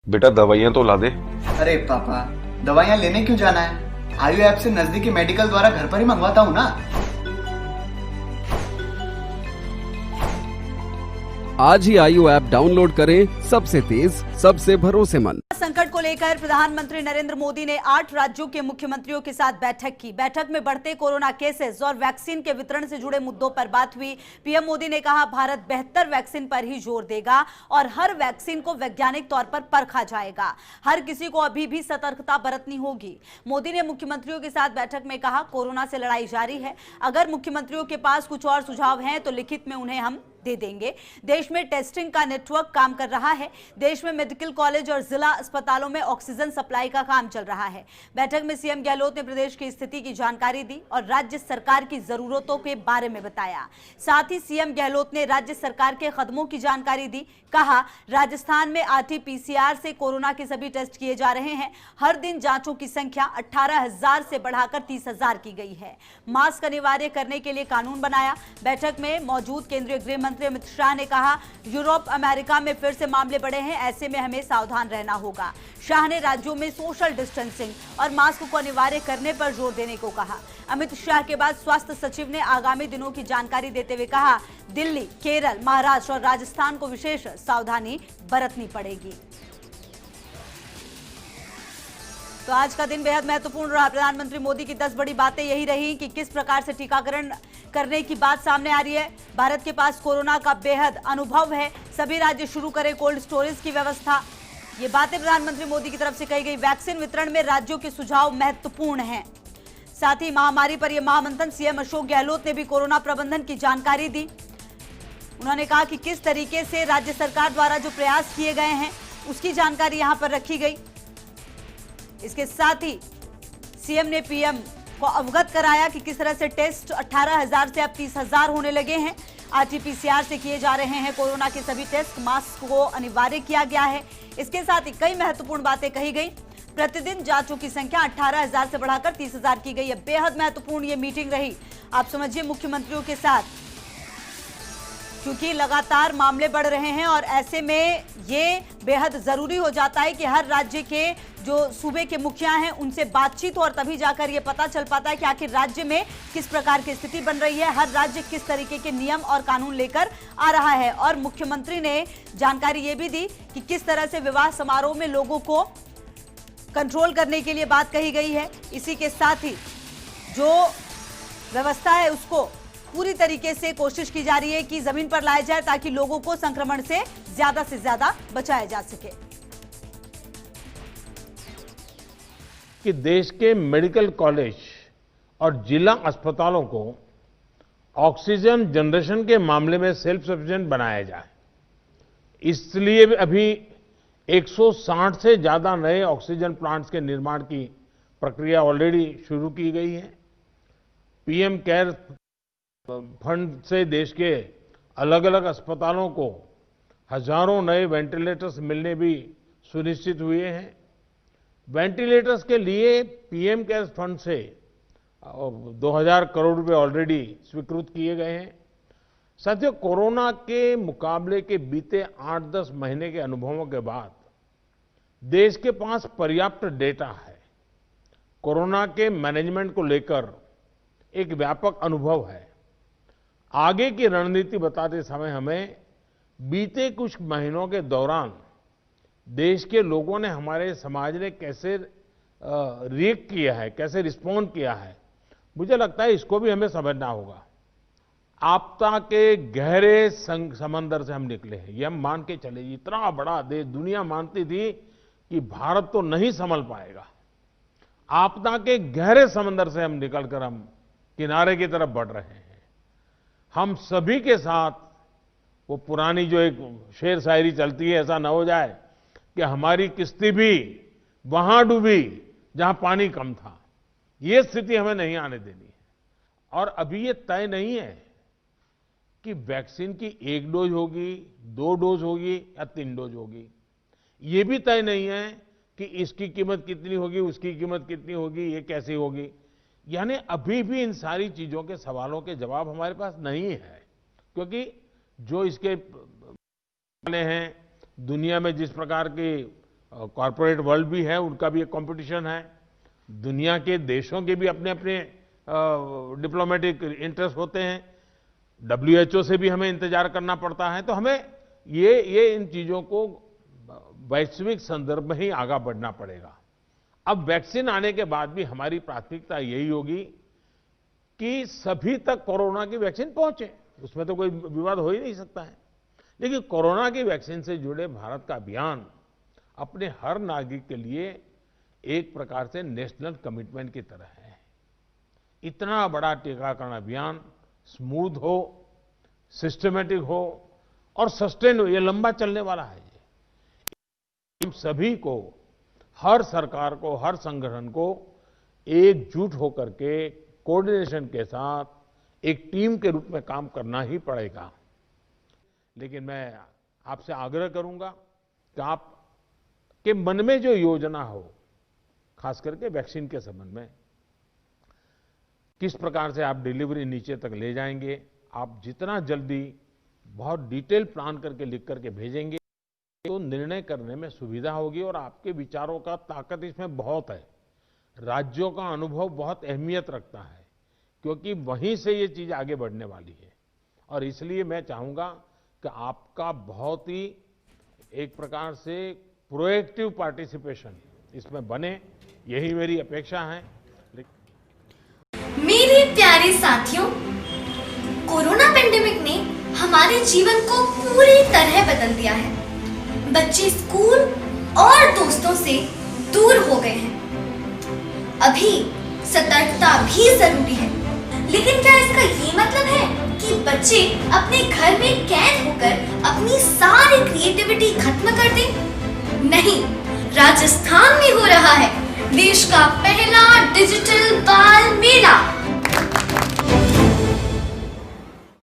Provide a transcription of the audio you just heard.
बेटा दवाइयाँ तो ला दे। अरे पापा, दवाइयाँ लेने क्यों जाना है? आयु ऐप से नजदीकी मेडिकल द्वारा घर पर ही मंगवाता हूँ ना। आज ही आयु ऐप डाउनलोड करें, सबसे तेज, सबसे भरोसेमंद। संकट को लेकर प्रधानमंत्री नरेंद्र मोदी ने 8 राज्यों के मुख्यमंत्रियों के साथ बैठक की। बैठक में बढ़ते कोरोना केसेस और वैक्सीन के वितरण से जुड़े मुद्दों पर बात हुई। पीएम मोदी ने कहा, भारत बेहतर वैक्सीन पर ही जोर देगा और हर वैक्सीन को वैज्ञानिक तौर पर परखा जाएगा। हर किसी को अभी भी सतर्कता बरतनी होगी। मोदी ने मुख्यमंत्रियों के साथ बैठक में कहा, कोरोना से लड़ाई जारी है। अगर मुख्यमंत्रियों के पास कुछ और सुझाव हैं तो लिखित में उन्हें हम दे देंगे। देश में टेस्टिंग का नेटवर्क काम कर रहा है। देश में मेडिकल कॉलेज और जिला अस्पतालों में ऑक्सीजन सप्लाई का काम चल रहा है। बैठक में सीएम गहलोत ने प्रदेश की स्थिति की जानकारी दी और राज्य सरकार की जरूरतों के बारे में बताया। साथ ही सीएम गहलोत ने राज्य सरकार के कदमों की जानकारी दी। कहा, राजस्थान में आरटी-पीसीआर से कोरोना के सभी टेस्ट किए जा रहे हैं। हर दिन जांचों की संख्या 18,000 से बढ़ाकर 30,000 की गई है। मास्क अनिवार्य करने के लिए कानून बनाया। बैठक में मौजूद केंद्रीय गृह मंत्री अमित शाह ने कहा, यूरोप अमेरिका में फिर से मामले बढ़े हैं, ऐसे में हमें सावधान रहना होगा। शाह ने राज्यों में सोशल डिस्टेंसिंग और मास्क को अनिवार्य करने पर जोर देने को कहा। अमित शाह के बाद स्वास्थ्य सचिव ने आगामी दिनों की जानकारी देते हुए कहा, दिल्ली, केरल, महाराष्ट्र और राजस्थान को विशेष सावधानी बरतनी पड़ेगी। तो आज का दिन बेहद महत्वपूर्ण रहा। प्रधानमंत्री मोदी की 10 बड़ी बातें यही रही कि किस प्रकार से टीकाकरण करने की बात सामने आ रही है। भारत के पास कोरोना का बेहद अनुभव है। सभी राज्य शुरू करें कोल्ड स्टोरेज की व्यवस्था। ये बातें प्रधानमंत्री मोदी की तरफ से कही गई। वैक्सीन वितरण में राज्यों के सुझाव महत्वपूर्ण हैं। साथ ही महामारी पर यह महामंथन, सीएम अशोक गहलोत ने भी कोरोना प्रबंधन की जानकारी दी। उन्होंने कहा कि किस तरीके से राज्य सरकार द्वारा जो प्रयास किए गए हैं उसकी जानकारी यहां पर रखी गई। इसके साथ ही सीएम ने पीएम को अवगत कराया कि किस तरह से टेस्ट 18,000 से अब 30,000 होने लगे हैं। आरटी-पीसीआर से किए जा रहे हैं कोरोना के सभी टेस्ट। मास्क को अनिवार्य किया गया है। इसके साथ ही कई महत्वपूर्ण बातें कही गई। प्रतिदिन जांचों की संख्या 18,000 से बढ़ाकर 30,000 की गई है। बेहद महत्वपूर्ण ये मीटिंग रही। आप समझिए, मुख्यमंत्रियों के साथ, क्योंकि लगातार मामले बढ़ रहे हैं और ऐसे में ये बेहद जरूरी हो जाता है कि हर राज्य के जो सूबे के मुखिया हैं उनसे बातचीत हो और तभी जाकर ये पता चल पाता है कि आखिर राज्य में किस प्रकार की स्थिति बन रही है, हर राज्य किस तरीके के नियम और कानून लेकर आ रहा है। और मुख्यमंत्री ने जानकारी ये भी दी कि किस तरह से विवाह समारोह में लोगों को कंट्रोल करने के लिए बात कही गई है। इसी के साथ ही जो व्यवस्था है उसको पूरी तरीके से कोशिश की जा रही है कि जमीन पर लाया जाए ताकि लोगों को संक्रमण से ज्यादा बचाया जा सके। कि देश के मेडिकल कॉलेज और जिला अस्पतालों को ऑक्सीजन जनरेशन के मामले में सेल्फ सफिशिएंट बनाया जाए। इसलिए अभी 160 से ज्यादा नए ऑक्सीजन प्लांट्स के निर्माण की प्रक्रिया ऑलरेडी शुरू की गई है। पीएम केयर फंड से देश के अलग अलग अस्पतालों को हजारों नए वेंटिलेटर्स मिलने भी सुनिश्चित हुए हैं। वेंटिलेटर्स के लिए पीएम केयर फंड से 2000 करोड़ रुपए ऑलरेडी स्वीकृत किए गए हैं। साथियों, कोरोना के मुकाबले के बीते 8-10 महीने के अनुभवों के बाद देश के पास पर्याप्त डेटा है। कोरोना के मैनेजमेंट को लेकर एक व्यापक अनुभव है। आगे की रणनीति बताते समय हमें बीते कुछ महीनों के दौरान देश के लोगों ने, हमारे समाज ने कैसे रिएक्ट किया है, कैसे रिस्पॉन्ड किया है, मुझे लगता है इसको भी हमें समझना होगा। आपदा के गहरे समंदर से हम निकले हैं, ये हम मान के चले। इतना बड़ा देश, दुनिया मानती थी कि भारत तो नहीं संभल पाएगा। आपदा के गहरे समंदर से हम निकलकर हम किनारे की तरफ बढ़ रहे हैं। हम सभी के साथ वो पुरानी जो एक शेर शायरी चलती है, ऐसा ना हो जाए कि हमारी किश्ती भी वहां डूबी जहां पानी कम था। ये स्थिति हमें नहीं आने देनी है। और अभी ये तय नहीं है कि वैक्सीन की 1 डोज होगी, 2 डोज होगी या 3 डोज होगी। ये भी तय नहीं है कि इसकी कीमत कितनी होगी, उसकी कीमत कितनी होगी, ये कैसी होगी। यानी अभी भी इन सारी चीजों के सवालों के जवाब हमारे पास नहीं है, क्योंकि जो इसके हैं, दुनिया में जिस प्रकार की कॉरपोरेट वर्ल्ड भी है, उनका भी एक कंपटीशन है, दुनिया के देशों के भी अपने अपने डिप्लोमेटिक इंटरेस्ट होते हैं, WHO से भी हमें इंतजार करना पड़ता है। तो हमें ये इन चीजों को वैश्विक संदर्भ में ही आगे बढ़ना पड़ेगा। अब वैक्सीन आने के बाद भी हमारी प्राथमिकता यही होगी कि सभी तक कोरोना की वैक्सीन पहुंचे, उसमें तो कोई विवाद हो ही नहीं सकता है। लेकिन कोरोना की वैक्सीन से जुड़े भारत का अभियान अपने हर नागरिक के लिए एक प्रकार से नेशनल कमिटमेंट की तरह है। इतना बड़ा टीकाकरण अभियान स्मूथ हो, सिस्टमेटिक हो और सस्टेन हो, ये लंबा चलने वाला है। हम सभी को, हर सरकार को, हर संगठन को एकजुट होकर के कोऑर्डिनेशन के साथ एक टीम के रूप में काम करना ही पड़ेगा। लेकिन मैं आपसे आग्रह करूंगा कि आपके मन में जो योजना हो, खास करके वैक्सीन के संबंध में, किस प्रकार से आप डिलीवरी नीचे तक ले जाएंगे, आप जितना जल्दी बहुत डिटेल प्लान करके लिख करके भेजेंगे तो निर्णय करने में सुविधा होगी। और आपके विचारों का ताकत इसमें बहुत है। राज्यों का अनुभव बहुत अहमियत रखता है, क्योंकि वहीं से ये चीज आगे बढ़ने वाली है। और इसलिए मैं चाहूंगा कि आपका बहुत ही एक प्रकार से प्रोएक्टिव पार्टिसिपेशन इसमें बने, यही मेरी अपेक्षा है। मेरे प्यारे साथियों, कोरोना पेंडेमिक ने हमारे जीवन को पूरी तरह बदल दिया है। बच्चे स्कूल और दोस्तों से दूर हो गए हैं। अभी सतर्कता भी जरूरी है, लेकिन क्या इसका ये मतलब है कि बच्चे अपने घर में कैद होकर अपनी सारी क्रिएटिविटी खत्म कर दें? नहीं, राजस्थान में हो रहा है देश का पहला डिजिटल